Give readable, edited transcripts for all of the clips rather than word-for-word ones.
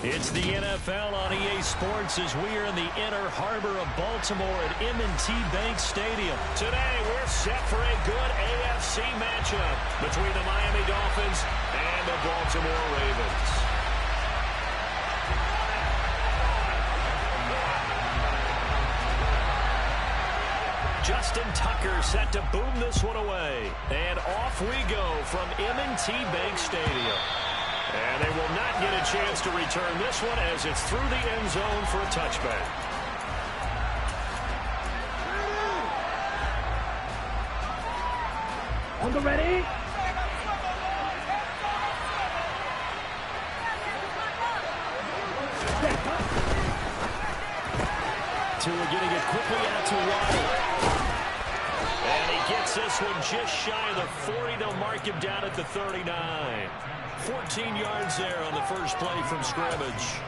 It's the NFL on EA Sports as we are in the inner harbor of Baltimore at M&T Bank Stadium. Today, we're set for a good AFC matchup between the Miami Dolphins and the Baltimore Ravens. Justin Tucker set to boom this one away. And off we go from M&T Bank Stadium. And they will not get a chance to return this one as it's through the end zone for a touchback. On the ready. Tua getting it quickly out to Waddle. And he gets this one just shy of the 40 to mark him down at the 39. 14 yards there on the first play from scrimmage.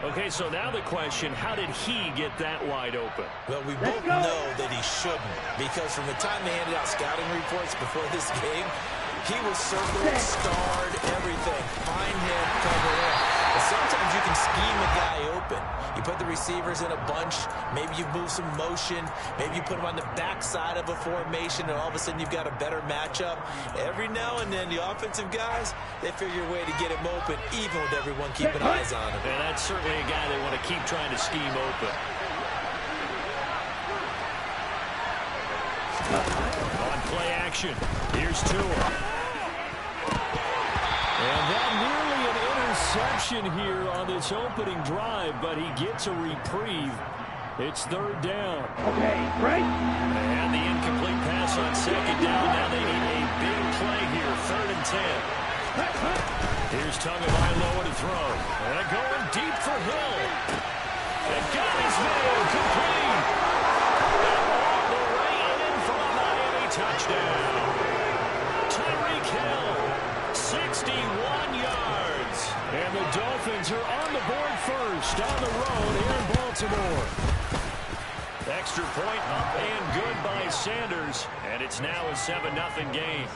Okay, so now the question, how did he get that wide open? Well, we both know that he shouldn't, because from the time they handed out scouting reports before this game, he was circled, starred, everything. Find him, cover him. But sometimes you can scheme a guy open. You put the receivers in a bunch. Maybe you move some motion. Maybe you put them on the backside of a formation, and all of a sudden you've got a better matchup. Every now and then, the offensive guys, they figure a way to get him open, even with everyone keeping eyes on him. And that's certainly a guy they want to keep trying to scheme open. On play action, here's Tua. And that nearly an interception here on this opening drive, but he gets a reprieve. It's third down. Okay, right. And the incomplete pass on second down. Now they need a big play here, 3rd and 10. Here's Tagovailoa to throw. And going deep for Hill. And got his man complete. And all the way in for a Miami touchdown. Tyreek Hill. 61 yards. And the Dolphins are on the board first on the road here in Baltimore. Extra point up and good by Sanders. And it's now a 7-0 game.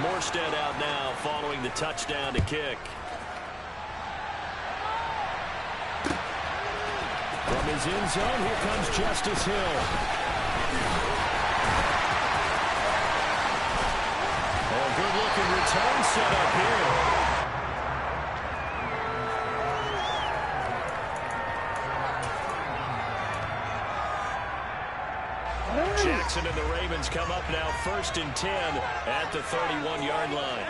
Morstead out now following the touchdown to kick. From his end zone, here comes Justice Hill. Oh, good-looking return set up here. Jackson and the Ravens come up now 1st and 10 at the 31-yard line.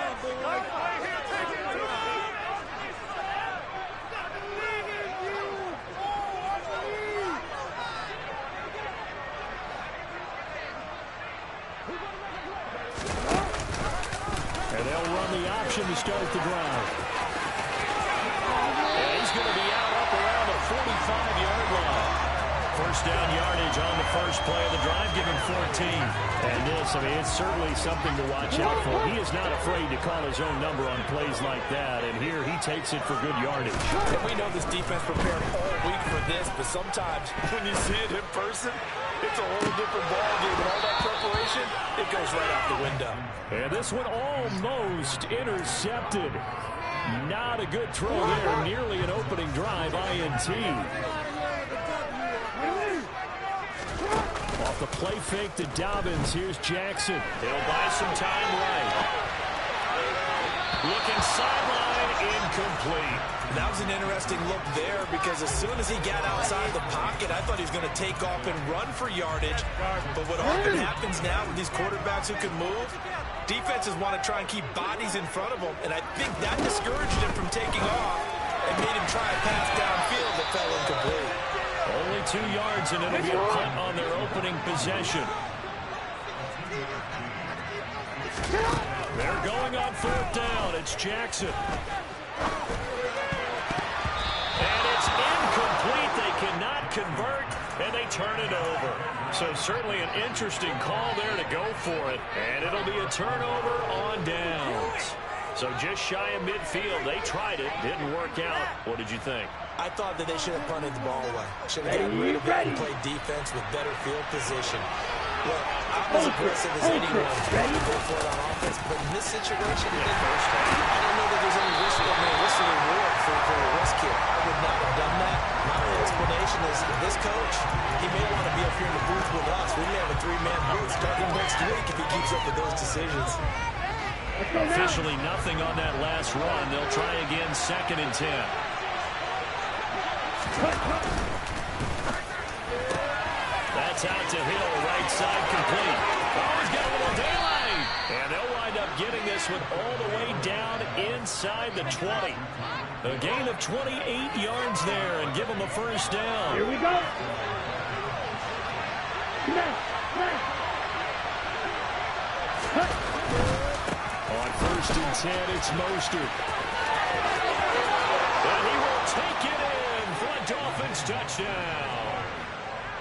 And they'll run the option to start the drive. And he's going to be out up around the 45-yard line. First down yardage on the first play of the drive, give him 14. And this, I mean, it's certainly something to watch out for. He is not afraid to call his own number on plays like that, and here he takes it for good yardage. And we know this defense prepared all week for this, but sometimes when you see it in person, it's a whole different ballgame. And all that preparation, it goes right out the window. And this one almost intercepted. Not a good throw there. Nearly an opening drive, INT. Off the play fake to Dobbins. Here's Jackson. He'll buy some time right. Looking sideline, incomplete. That was an interesting look there because as soon as he got outside the pocket, I thought he was going to take off and run for yardage. But what often happens now with these quarterbacks who can move, defenses want to try and keep bodies in front of them, and I think that discouraged him from taking off and made him try a pass downfield that fell incomplete. Only 2 yards, and it'll be a punt on their opening possession. They're going on 4th down. It's Jackson. And it's incomplete. They cannot convert, and they turn it over. So certainly an interesting call there to go for it. And it'll be a turnover on downs. So just shy of midfield. They tried it. Didn't work out. What did you think? I thought that they should have punted the ball away. Should have gotten rid of it and played defense with better field position. Look, I'm as aggressive as anyone to go for it on offense, but in this situation, I don't know that there's any risk or reward for a risk here. I would not have done that. My only explanation is this coach, he may want to be up here in the booth with us. We may have a three-man booth starting next week if he keeps up with those decisions. Officially nothing on that last run. They'll try again, 2nd and 10. That's out to Hill, right side complete. Oh, he's got a little daylight. And they'll wind up getting this one all the way down inside the 20. A gain of 28 yards there and give them a first down. Here we go. On 1st and 10, it's Mostert. And he will take it in for a Dolphins touchdown.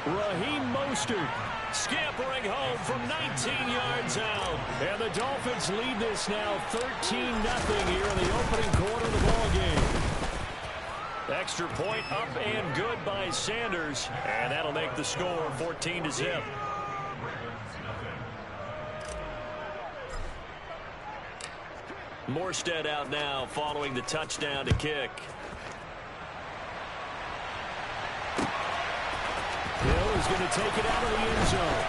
Raheem Mostert scampering home from 19 yards out. And the Dolphins lead this now 13-0 here in the opening quarter of the ballgame. Extra point up and good by Sanders. And that'll make the score 14-0. Morstead out now following the touchdown to kick. Hill is going to take it out of the end zone.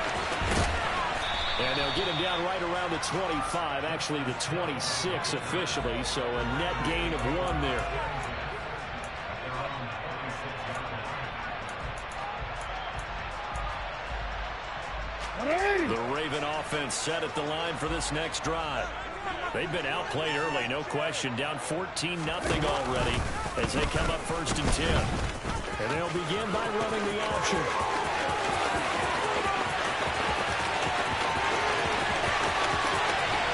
And they'll get him down right around the 25, actually the 26 officially, so a net gain of 1 there. The Raven offense set at the line for this next drive. They've been outplayed early, no question. Down 14-0 already as they come up 1st and 10. And they'll begin by running the option.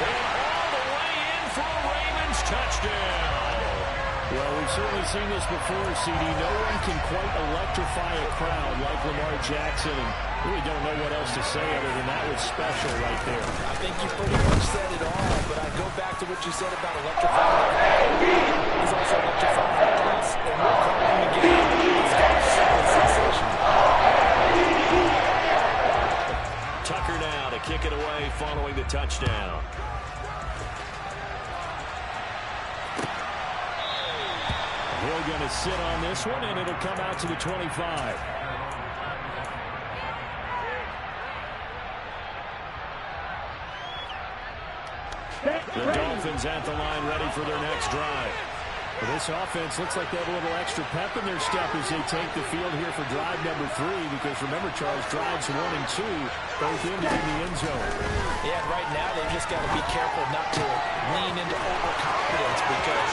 And all the way in for a Ravens touchdown. Well, we've certainly seen this before, CD. No one can quite electrify a crowd like Lamar Jackson. And really don't know what else to say other than that was special right there. I think you pretty much said it all, but I go back to what you said about electrifying the crowd. He's also electrifying the press, and we're calling the game. It's got a sensation. Tucker now to kick it away following the touchdown. Hill going to sit on this one, and it'll come out to the 25. The Dolphins at the line ready for their next drive. Well, this offense looks like they have a little extra pep in their step as they take the field here for drive number 3, because remember, Charles, drives 1 and 2 both ended in the end zone. Yeah, right now they've just got to be careful not to lean into overconfidence, because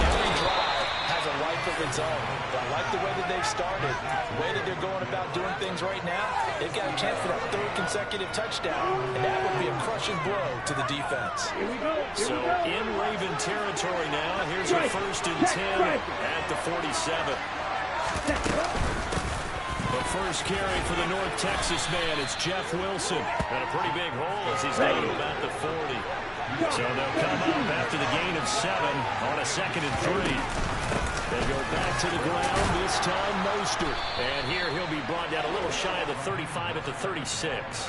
every drive has a life of its own. But I like the way that they've started, the way that they're going about doing things right now. They've got a chance for that 3rd consecutive touchdown, and that would be a crushing blow to the defense. So in Raven territory now, here's a 1st and 10 at the 47. The first carry for the North Texas man, it's Jeff Wilson. And a pretty big hole as he's down to about the 40. So they'll come up after the gain of 7 on a 2nd and 3. They go back to the ground, this time Mostert. And here he'll be brought down a little shy of the 35 at the 36.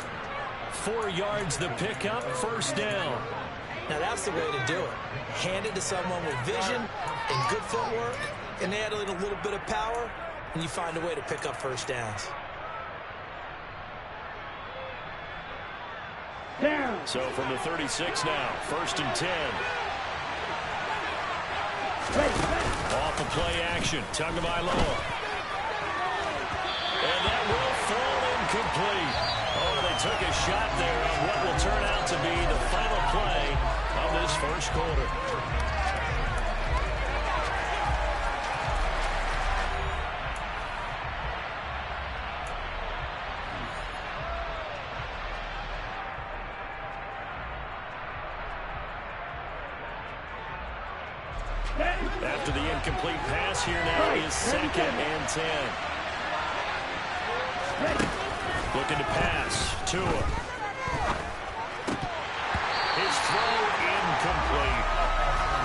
4 yards the pickup, 1st down. Now that's the way to do it. Hand it to someone with vision and good footwork, and add a little bit of power, and you find a way to pick up 1st downs. Down. So from the 36 now, 1st and 10. Off the play action, Tagovailoa. And that will fall incomplete. Oh, they took a shot there on what will turn out to be the final play of this 1st quarter. After the incomplete pass, here now is 2nd and 10. Looking to pass. Tua. His throw incomplete.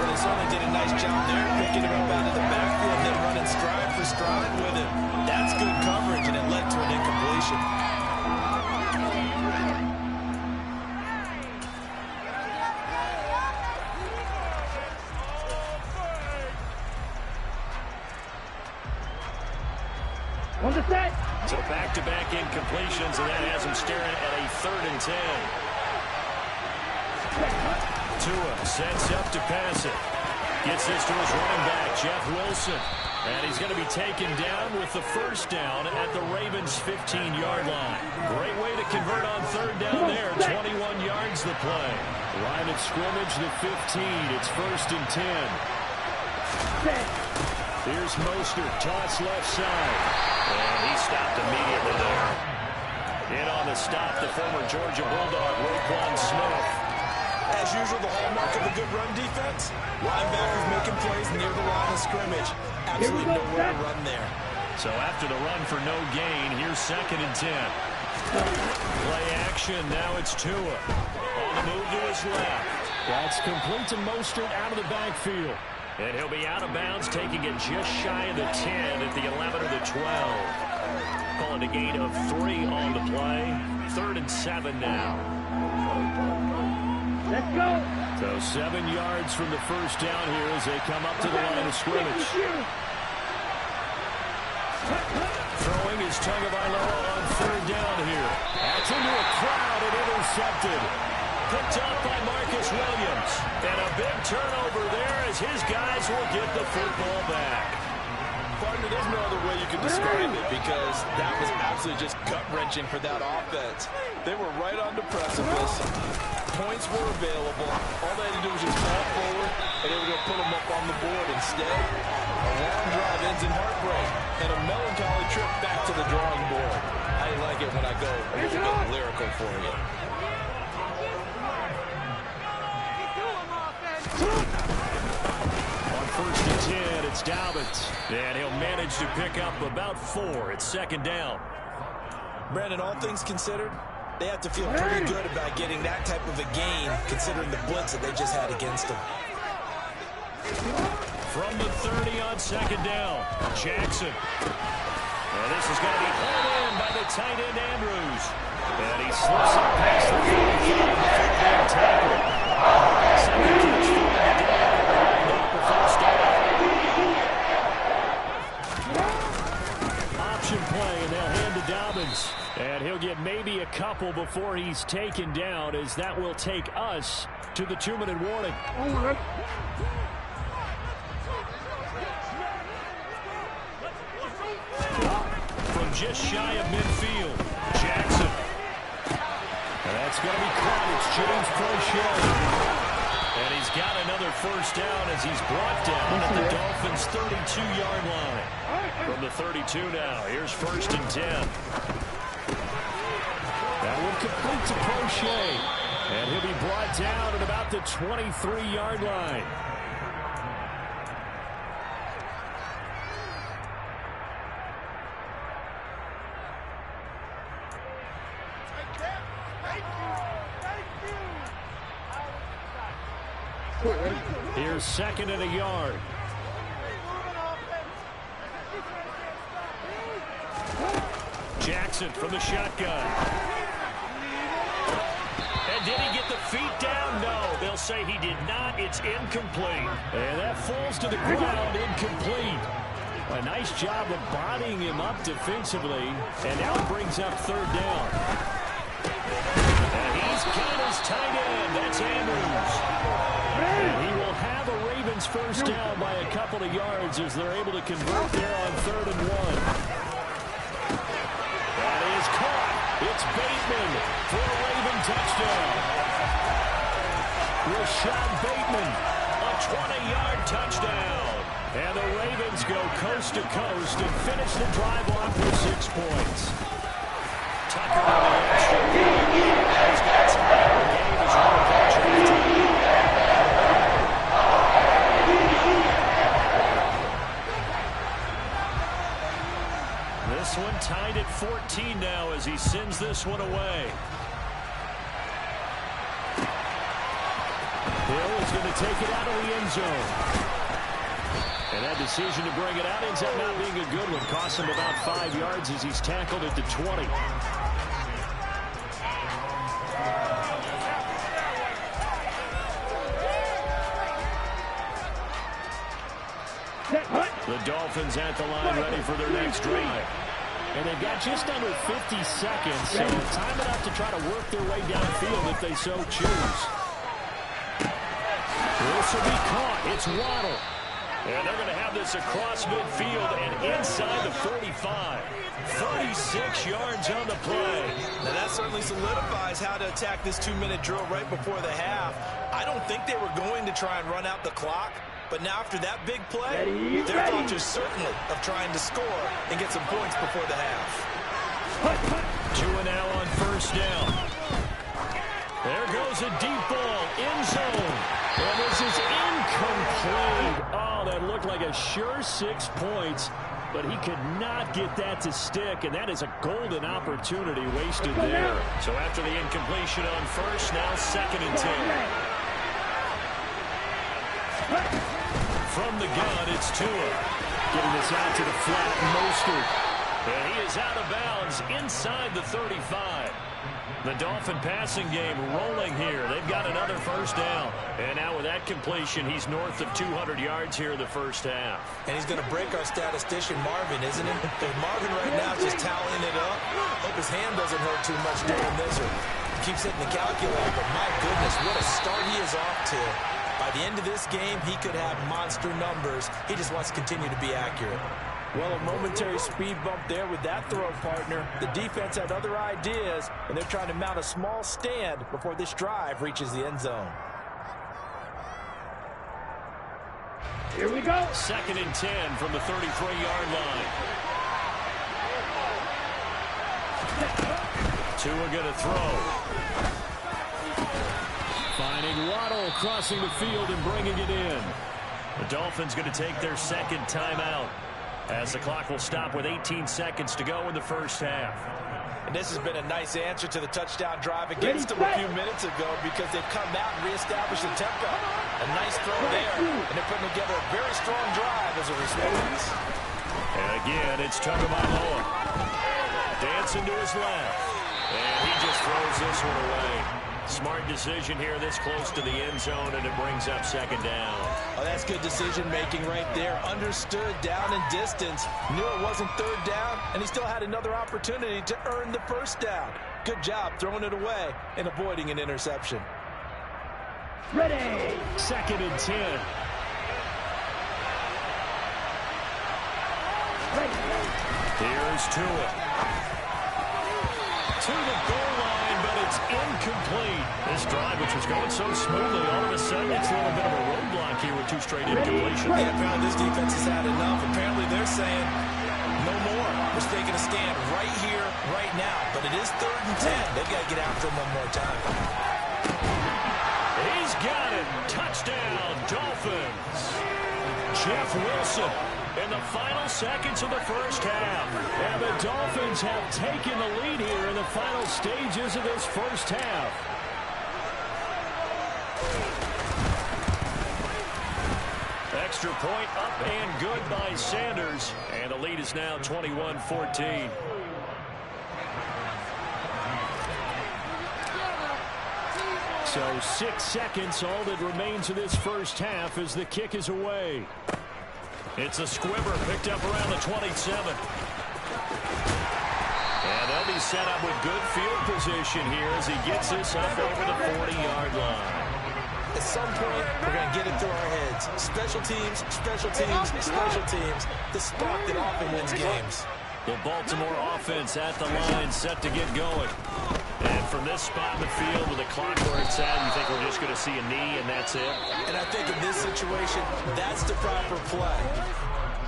Well, they certainly did a nice job there, picking him up out of the backfield and then running stride for stride with him. That's good coverage, and it led to an incompletion. On the set. So back-to-back incompletions, and that has him staring at a 3rd and 10. Tua sets up to pass it. Gets this to his running back, Jeff Wilson. And he's going to be taken down with the first down at the Ravens' 15-yard line. Great way to convert on 3rd down there. 21 yards the play. Line of scrimmage, the 15. It's 1st and 10. Here's Mostert, toss left side. And he stopped immediately there. In on the stop, the former Georgia Bulldog, Roquan Smith. As usual, the hallmark of a good run defense, linebackers making plays near the line of scrimmage. Absolutely nowhere to run there. So after the run for no gain, here's 2nd and 10. Play action, now it's Tua. On the move to his left. That's complete to Mostert out of the backfield. And he'll be out of bounds, taking it just shy of the 10 at the 11 or the 12. Call it a gain of 3 on the play. 3rd and 7 now. Let's go. So 7 yards from the first down here as they come up to the line of scrimmage. Throwing is Tagovailoa on 3rd down here. That's into a crowd and intercepted. Picked up by Marcus Williams. And a big turnover there as his guys will get the football back. Partner, there's no other way you can describe it because that was absolutely just gut-wrenching for that offense. They were right on the precipice. Points were available. All they had to do was just fall forward, and they were going to put them up on the board. Instead, a long drive ends in heartbreak and a melancholy trip back to the drawing board. I like it when I go a little bit lyrical for you. On 1st and 10, it's Dobbins. And he'll manage to pick up about 4. It's 2nd down. Brandon, all things considered, they have to feel pretty good about getting that type of a gain, considering the blitz that they just had against them. From the 30 on 2nd down, Jackson. And this is going to be hauled in by the tight end, Andrews. And he slips up past the 45 tackle. Second catch for him today. Up the first down. Option play, and they'll hand to Dobbins. And he'll get maybe a couple before he's taken down, as that will take us to the 2-minute warning. From just shy of midfield, Jackson. And that's going to be caught. It's James Prochet. And he's got another first down as he's brought down at the Dolphins' 32-yard line. From the 32 now, here's 1st and 10. That will complete to Prochet. And he'll be brought down at about the 23-yard line. Here's 2nd and a yard. Jackson from the shotgun. And did he get the feet down? No, they'll say he did not. It's incomplete. And that falls to the ground, incomplete. A nice job of bodying him up defensively. And now it brings up 3rd down. And he's got his tight end. That's Andrews. And he will have a Ravens first down by a couple of yards as they're able to convert there on 3rd and 1. That is caught. It's Bateman for a Raven touchdown. Rashad Bateman, a 20-yard touchdown. And the Ravens go coast to coast and finish the drive off with 6 points. Tucker on the extra. He's got time. The game is well approaching. This one tied at 14 now as he sends this one away. Hill is He's going to take it out of the end zone. And that decision to bring it out ends up not being a good one. Costs him about 5 yards as he's tackled at the 20. The Dolphins at the line ready for their next drive. And they've got just under 50 seconds, so time enough to try to work their way downfield if they so choose. This will be caught. It's Waddle. And they're going to have this across midfield and inside the 45. 36 yards on the play. Now that certainly solidifies how to attack this 2-minute drill right before the half. I don't think they were going to try and run out the clock. But now after that big play, their thoughts are certainly of trying to score and get some points before the half. Tua now on first down. There goes a deep ball, end zone. And this is incomplete. Oh, that looked like a sure 6 points. But he could not get that to stick, and that is a golden opportunity wasted there. So after the incompletion on first, now 2nd and 10. From the gun, it's Tua. Getting this out to the flat, Mostert. And he is out of bounds inside the 35. The Dolphin passing game rolling here. They've got another first down. And now with that completion, he's north of 200 yards here in the first half. And he's going to break our statistician Marvin, isn't he? If Marvin right now is just tallying it up, hope his hand doesn't hurt too much during this. He keeps hitting the calculator, but my goodness, what a start he is off to. By the end of this game, he could have monster numbers. He just wants to continue to be accurate. Well, a momentary speed bump there with that throw, partner. The defense had other ideas, and they're trying to mount a small stand before this drive reaches the end zone. Here we go. 2nd and 10 from the 33-yard line. Tua going to throw. Finding Waddle crossing the field and bringing it in. The Dolphins going to take their 2nd timeout as the clock will stop with 18 seconds to go in the first half. And this has been a nice answer to the touchdown drive against them a few minutes ago because they've come out and reestablished the tempo. A nice throw there, and they're putting together a very strong drive as a response. And again, it's Tagovailoa. Dancing to his left. And he just throws this one away. Smart decision here this close to the end zone, and it brings up 2nd down. Oh, that's good decision-making right there. Understood down and distance. Knew it wasn't 3rd down, and he still had another opportunity to earn the 1st down. Good job throwing it away and avoiding an interception. Ready. 2nd and 10. Here's Tua. To the goal line, but it's incomplete. This drive, which was going so smoothly, all of a sudden it's a little bit of a roadblock here with 2 straight incompletions. Yeah, apparently this defense has had enough. Apparently they're saying no more. We're taking a stand right here, right now. But it is 3rd and 10. They've got to get after him one more time. He's got it. Touchdown, Dolphins. Jeff Wilson in the final seconds of the first half. And the Dolphins have taken the lead here in the final stages of this first half. Extra point up and good by Sanders. And the lead is now 21-14. So 6 seconds, all that remains of this first half as the kick is away. It's a squibber picked up around the 27. And they'll be set up with good field position here as he gets this up over the 40-yard line. At some point, we're going to get it through our heads. Special teams, special teams, special teams. The spark that often wins games. The Baltimore offense at the line set to get going. And from this spot in the field with the clock where it's at, you think we're just going to see a knee and that's it? And I think in this situation, that's the proper play.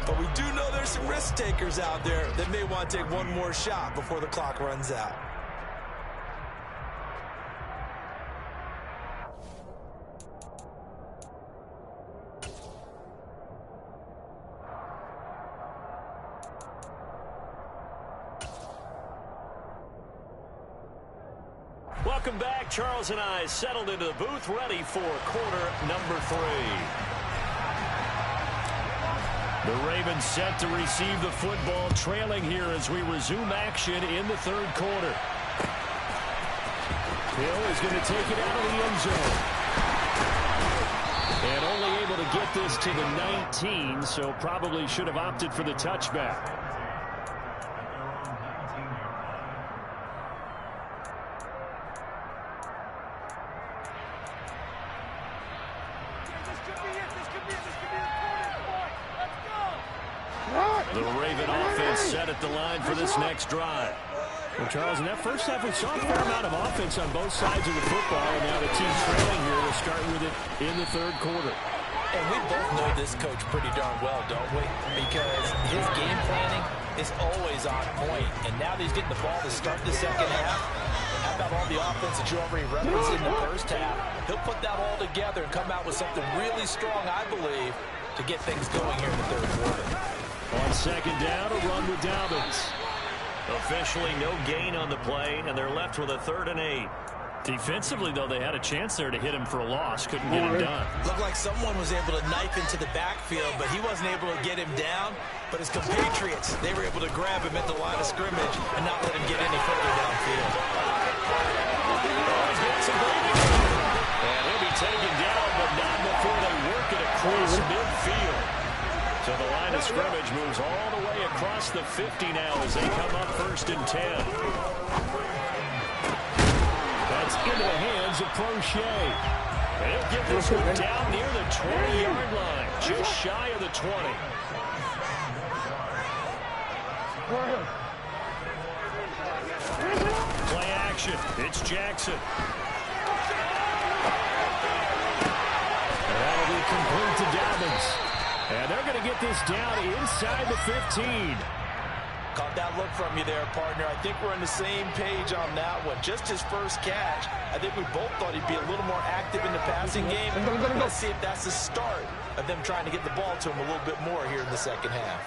But we do know there's some risk takers out there that may want to take one more shot before the clock runs out. Welcome back. Charles and I settled into the booth, ready for quarter number 3. The Ravens set to receive the football, trailing here as we resume action in the third quarter. Hill is going to take it out of the end zone. And only able to get this to the 19, so probably should have opted for the touchback. The Raven offense set at the line for this next drive. Well, Charles, in that first half, we saw a fair amount of offense on both sides of the football, and now the team trailing here will start with it in the third quarter. And we both know this coach pretty darn well, don't we? Because his game planning is always on point. And now that he's getting the ball to start the second half, how about all the offense that you already referenced in the first half? He'll put that all together and come out with something really strong, I believe, to get things going here in the third quarter. On second down, a run with Dobbins. Officially no gain on the play, and they're left with a 3rd and 8. Defensively, though, they had a chance there to hit him for a loss. Couldn't get him done. Looked like someone was able to knife into the backfield, but he wasn't able to get him down. But his compatriots, they were able to grab him at the line of scrimmage and not let him get any further downfield. And he'll be taken down, but not before they work it across midfield. So the line of scrimmage moves all the way across the 50 now as they come up 1st and 10. That's into the hands of Prochet. They'll get this one down near the 20-yard line, just shy of the 20. Play action. It's Jackson. That'll be complete to Dobbins. And they're going to get this down inside the 15. Caught that look from you there, partner. I think we're on the same page on that one. Just his first catch, I think we both thought he'd be a little more active in the passing game. Let's see if that's the start of them trying to get the ball to him a little bit more here in the second half.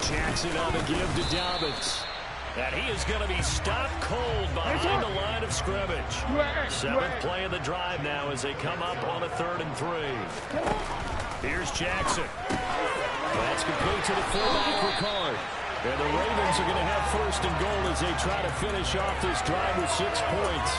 Jackson on the give to Dobbins. And he is going to be stopped cold behind the line of scrimmage. 7th play of the drive now as they come up on a 3rd and 3. Here's Jackson. That's complete to the fullback Ricard. And the Ravens are going to have 1st and goal as they try to finish off this drive with 6 points.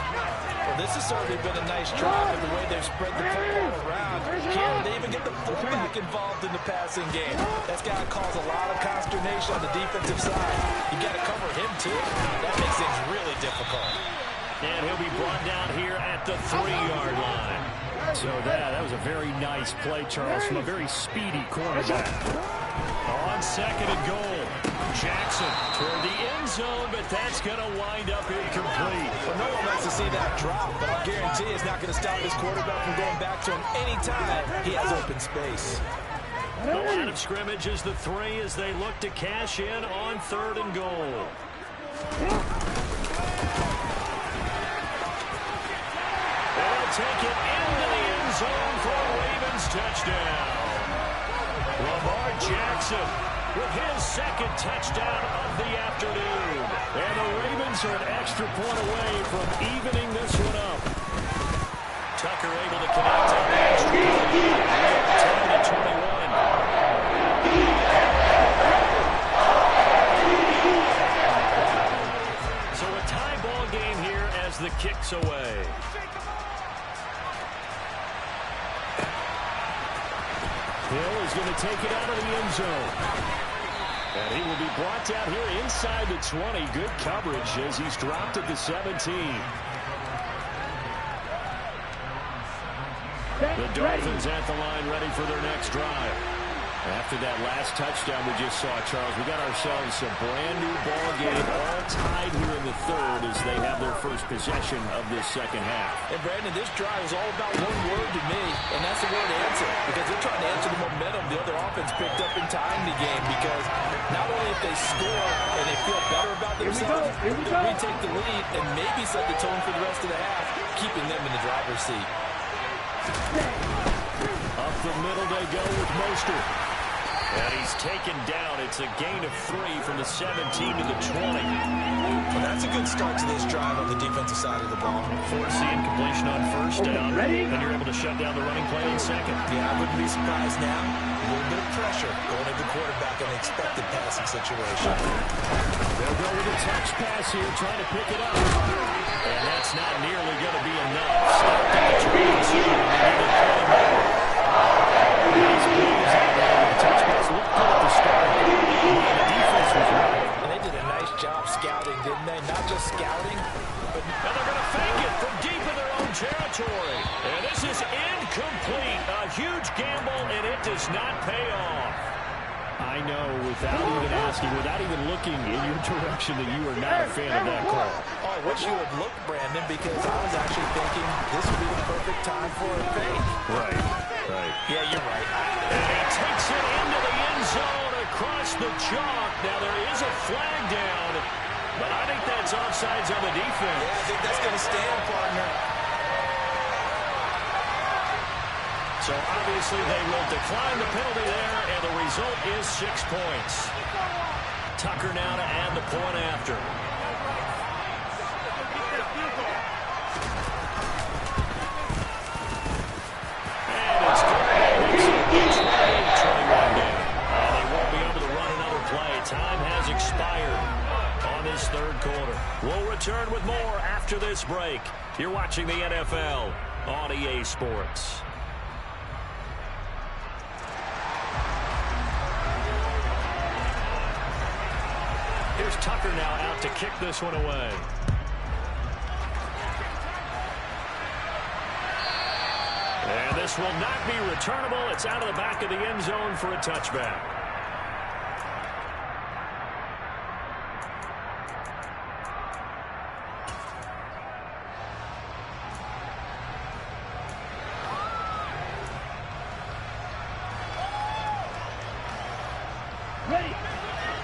Well, this has certainly been a nice drive with the way they've spread the football around. Here, they even get the fullback involved in the passing game. That's got to cause a lot of consternation on the defensive side. You got to cover him, too. That makes things really difficult. And he'll be brought down here at the 3-yard line. So that was a very nice play, Charles, from a very speedy cornerback. On 2nd and goal, Jackson toward the end zone, but that's going to wind up incomplete. Well, no one wants to see that drop, but I'll guarantee it's not going to stop his quarterback from going back to him anytime he has open space. The line of scrimmage is the 3 as they look to cash in on 3rd and goal. They'll take it into the end zone for a Ravens touchdown. Lamar Jackson with his 2nd touchdown of the afternoon. And the Ravens are an extra point away from evening this one up. Tucker able to connect on the extra point. 10-21. So a tie ball game here as the kick's away. Hill is going to take it out of the end zone. And he will be brought down here inside the 20. Good coverage as he's dropped at the 17. The Dolphins at the line ready for their next drive. After that last touchdown we just saw, Charles, we got ourselves a brand new ball game, all tied here in the 3rd as they have their first possession of this second half. And Brandon, this drive is all about one word to me, and that's the word answer. Because they're trying to answer the momentum the other offense picked up in tying the game. Because not only if they score and they feel better about themselves, they'll retake the lead and maybe set the tone for the rest of the half, keeping them in the driver's seat. Up the middle they go with Mostert. And he's taken down. It's a gain of 3 from the 17 to the 20. Well, that's a good start to this drive on the defensive side of the ball. Force the incompletion on first down. Ready? Then you're able to shut down the running play on second. Yeah, I wouldn't be surprised now. A little bit of pressure going at the quarterback in an expected passing situation. They'll go with a touch pass here, trying to pick it up. And that's not nearly going to be enough. Stopped at the 22. Nice moves out there. The touch pass looked good at the start. The defense was right. And they did a nice job scouting, didn't they? Not just scouting, but... And they're going to fake it from deep in their own territory. And this is incomplete. A huge gamble, and it does not pay off. I know, without even asking, without even looking in your direction, that you are not a fan of that call. Oh, I wish you would look, Brandon, because I was actually thinking this would be the perfect time for a fake. Right. Yeah, you're right. And he takes it into the end zone across the chalk. Now, there is a flag down, but I think that's offsides on the defense. Yeah, I think that's going to stand, partner. So, obviously, they will decline the penalty there, and the result is 6 points. Tucker now to add the point after. And it's good. 21 down. And they won't be able to run another play. Time has expired on this third quarter. We'll return with more after this break. You're watching the NFL on EA Sports. Here's Tucker now out to kick this one away. And this will not be returnable. It's out of the back of the end zone for a touchback.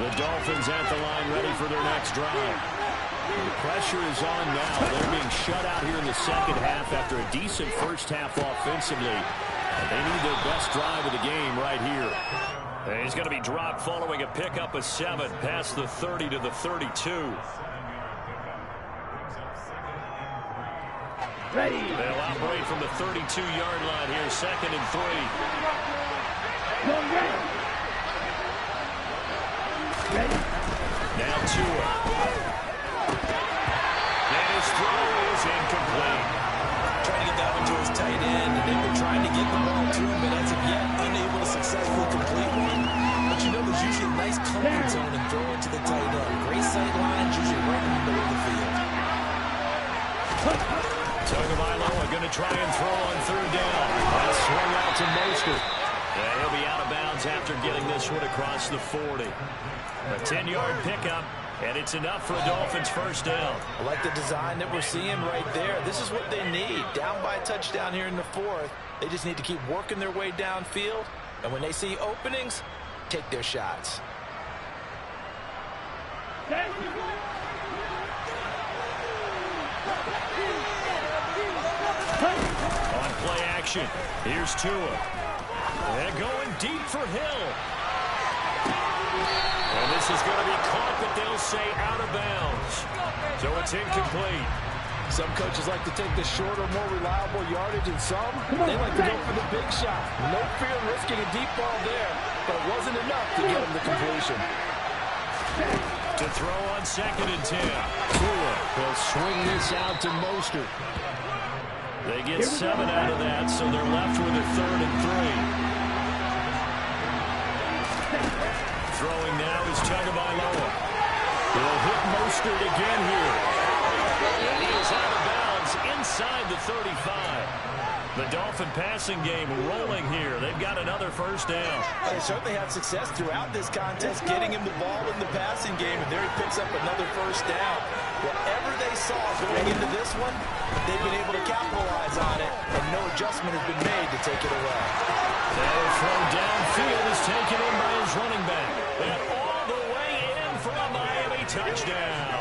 The Dolphins at the line, ready for their next drive. The pressure is on now. They're being shut out here in the second half after a decent first half offensively. They need their best drive of the game right here. And he's going to be dropped following a pickup of 7 past the 30 to the 32. Ready. They'll operate from the 32-yard line here, 2nd and 3. Now Tua. And his throw is incomplete. Trying to get that one to his tight end, and they've been trying to get the ball to him, but as of yet, unable to successfully complete one. But you know there's usually a nice comfort zone and throw it to the tight end. Great sight lines, usually right in the middle of the field. Tagovailoa going to try and throw on 3rd down. That's swung out to Mostert. And he'll be out of bounds after getting this one across the 40. A 10-yard pickup, and it's enough for a Dolphins first down. I like the design that we're seeing right there. This is what they need. Down by a touchdown here in the 4th. They just need to keep working their way downfield. And when they see openings, take their shots. On play action, here's Tua. And going deep for Hill. And this is going to be caught, but they'll say out of bounds. So it's incomplete. Some coaches like to take the shorter, more reliable yardage, and some, they like to go for the big shot. No fear of risking a deep ball there, but it wasn't enough to get him the completion. To throw on 2nd and 10. Tua will swing this out to Mostert. They get 7 out of that, so they're left with a 3rd and 3. Throwing now is Tagovailoa. They'll hit Mostert again here. And he is out of bounds inside the 35. The Dolphin passing game rolling here. They've got another first down. They certainly had success throughout this contest, getting him the ball in the passing game, and there he picks up another first down. Whatever they saw going into this one, they've been able to capitalize on it, and no adjustment has been made to take it away. That throw downfield is taken in by his running back. And all the way in for a Miami touchdown.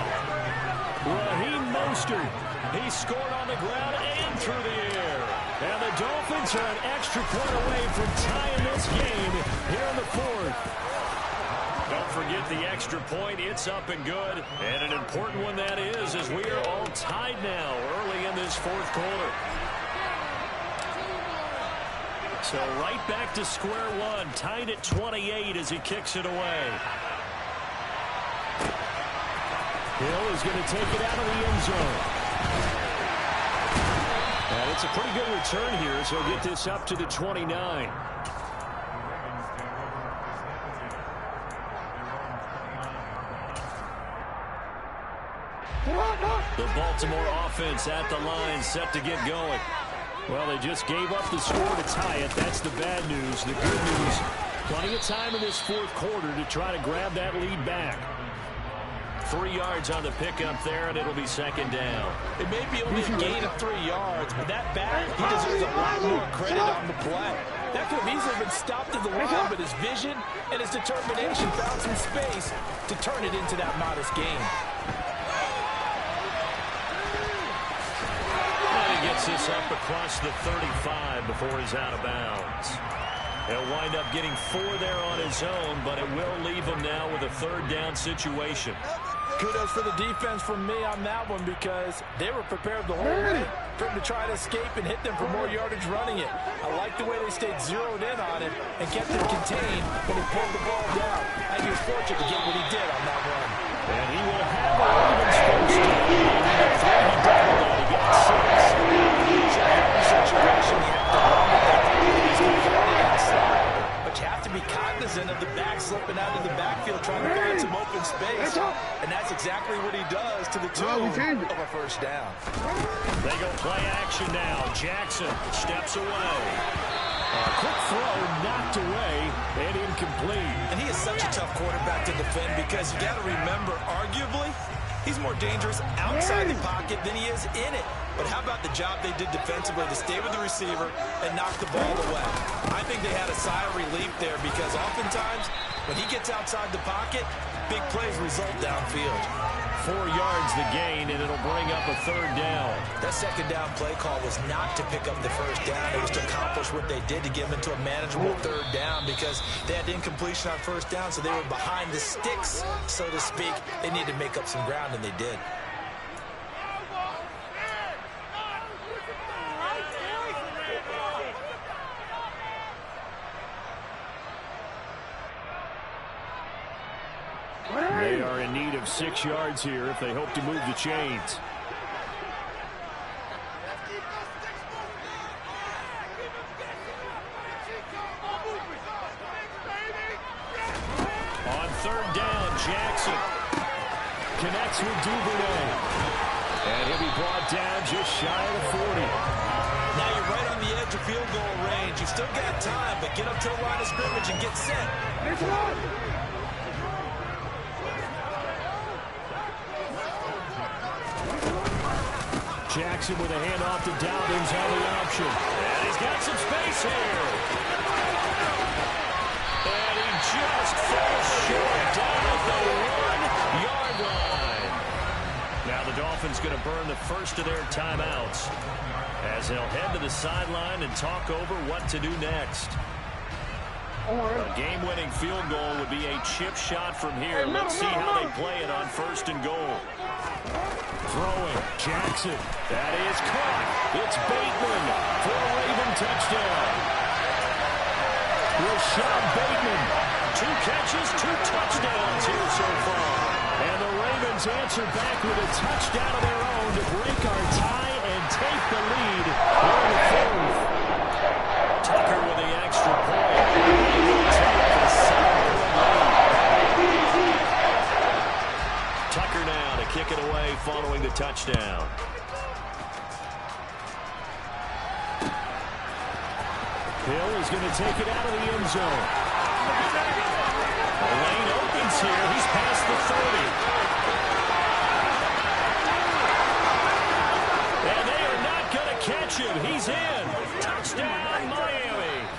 Raheem Mostert He scored on the ground and through the air. And the Dolphins are an extra point away from tying this game here in the fourth. Don't forget the extra point. It's up and good. And an important one that is, as we are all tied now early in this fourth quarter. So right back to square one, tied at 28 as he kicks it away. Hill is going to take it out of the end zone. And it's a pretty good return here, so he'll get this up to the 29. The Baltimore offense at the line, set to get going. Well, they just gave up the score to tie it. That's the bad news. The good news, plenty of time in this fourth quarter to try to grab that lead back. 3 yards on the pickup there, and it'll be second down. It may be only a gain of 3 yards, but that back, he deserves a lot more credit on the play. That could have easily been stopped at the line, but his vision and his determination found some space to turn it into that modest gain. Gets this up across the 35 before he's out of bounds. He'll wind up getting 4 there on his own, but it will leave him now with a third down situation. Kudos for the defense from me on that one, because they were prepared the whole way for him to try to escape and hit them for more yardage running it. I like the way they stayed zeroed in on him and kept him contained when he pulled the ball down. I think he was fortunate to get what he did on that run. And he will have a Ravens first down. He doubled on. He got 6. Situation, you have to run with that. He's converted inside. But you have to be cognizant of the back slipping out of the backfield trying to find some open space. And that's exactly what he does to the tune of a first down. They go play action now. Jackson steps away. A quick throw knocked away and incomplete. And he is such a tough quarterback to defend, because you got to remember, arguably, he's more dangerous outside the pocket than he is in it. But how about the job they did defensively to stay with the receiver and knock the ball away? I think they had a sigh of relief there, because oftentimes when he gets outside the pocket, big plays result downfield. 4 yards the gain, and it'll bring up a third down. That second down play call was not to pick up the first down. It was to accomplish what they did to get them into a manageable third down, because they had incompletion on first down, so they were behind the sticks, so to speak. They needed to make up some ground, and they did. They are in need of 6 yards here if they hope to move the chains. On third down, Jackson connects with Duvernay. And he'll be brought down just shy of the 40. Now you're right on the edge of field goal range. You've still got time, but get up to the line of scrimmage and get set. Jackson with a handoff to Dobbins on the option. And he's got some space here. And he just falls short down at the 1-yard line. Now the Dolphins going to burn the first of their timeouts as they'll head to the sideline and talk over what to do next. A game-winning field goal would be a chip shot from here. Let's see how they play it on first and goal. Throwing, Jackson. That is caught. It's Bateman for a Raven touchdown. Rashad Bateman. 2 catches, 2 touchdowns here so far. And the Ravens answer back with a touchdown of their own to break our tie and take the lead here in the fourth. Tucker with the extra point. Tucker now to kick it away following the touchdown. Hill is going to take it out of the end zone. The lane opens here. He's past the 30. And they are not going to catch him. He's in. Touchdown, Miami.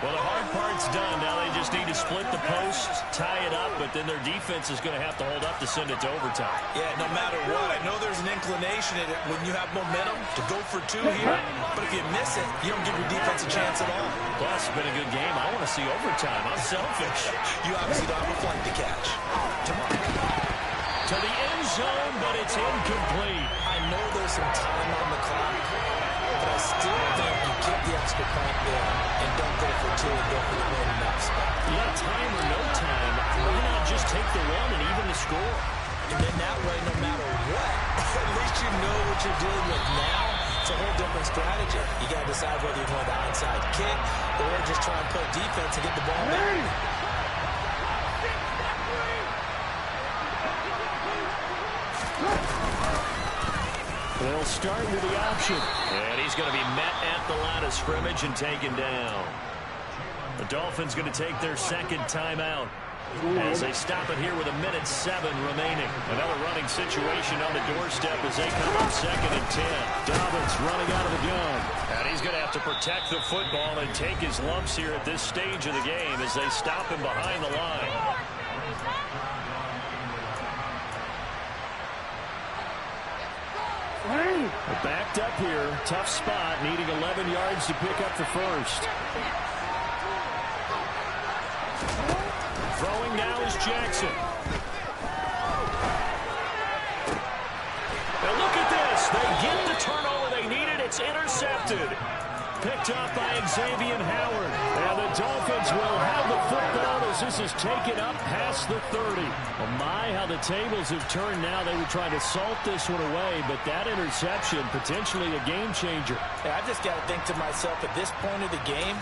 Well, the hard part's done. Now they just need to split the post, tie it up, but then their defense is going to have to hold up to send it to overtime. Yeah, no matter what, I know there's an inclination in it when you have momentum to go for two here, but if you miss it, you don't give your defense a chance at all. Plus, it's been a good game. I want to see overtime. I'm selfish. You obviously don't have a flight to catch. To the end zone, but it's incomplete. I know there's some time on the clock, but I still think you kick the extra point there and don't go for two and go for the win in that spot. Yeah, time or no time, why not just take the one and even the score? And then that way, no matter what, at least you know what you're dealing with now. It's a whole different strategy. You got to decide whether you're going the onside kick or just try and play defense and get the ball back. They'll start with the option. And he's going to be met at the line of scrimmage and taken down. The Dolphins going to take their second timeout as they stop it here with 1:07 remaining. Another running situation on the doorstep as they come up 2nd and 10. Dobbins running out of the gun. And he's going to have to protect the football and take his lumps here at this stage of the game as they stop him behind the line. They're backed up here. Tough spot, needing 11 yards to pick up the first. Throwing now is Jackson. Now look at this. They get the turnover they needed. It's intercepted. Picked up by Xavier Howard. And the Dolphins will have the football as this is taken up past the 30. Oh my, how the tables have turned now. They were trying to salt this one away, but that interception, potentially a game changer. Yeah, I just got to think to myself, at this point of the game,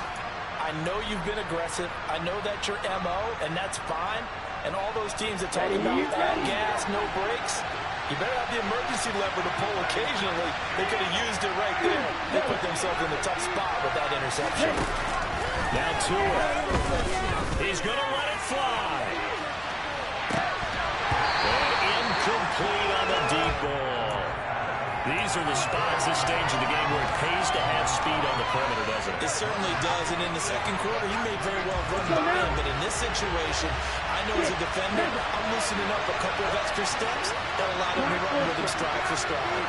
I know you've been aggressive. I know that's your MO, and that's fine. And all those teams that talk about add gas, no brakes, you better have the emergency lever to pull occasionally. They could have used it right there. They put themselves in a tough spot with that interception. Now Tua. He's going to let it fly. And incomplete on the deep ball. These are the spots, this stage of the game, where it pays to have speed on the perimeter, doesn't it? It certainly does. And in the second quarter, he may very well run by him. But in this situation, I know as a defender, I'm loosening up a couple of extra steps that allow him to run with him stride for stride.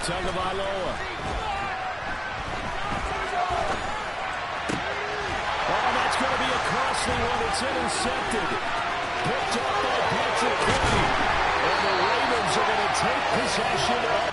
Tagovailoa. Oh, that's going to be a costly one. It's intercepted. Picked up by Patrick Quinn. And the Ravens are going to take possession of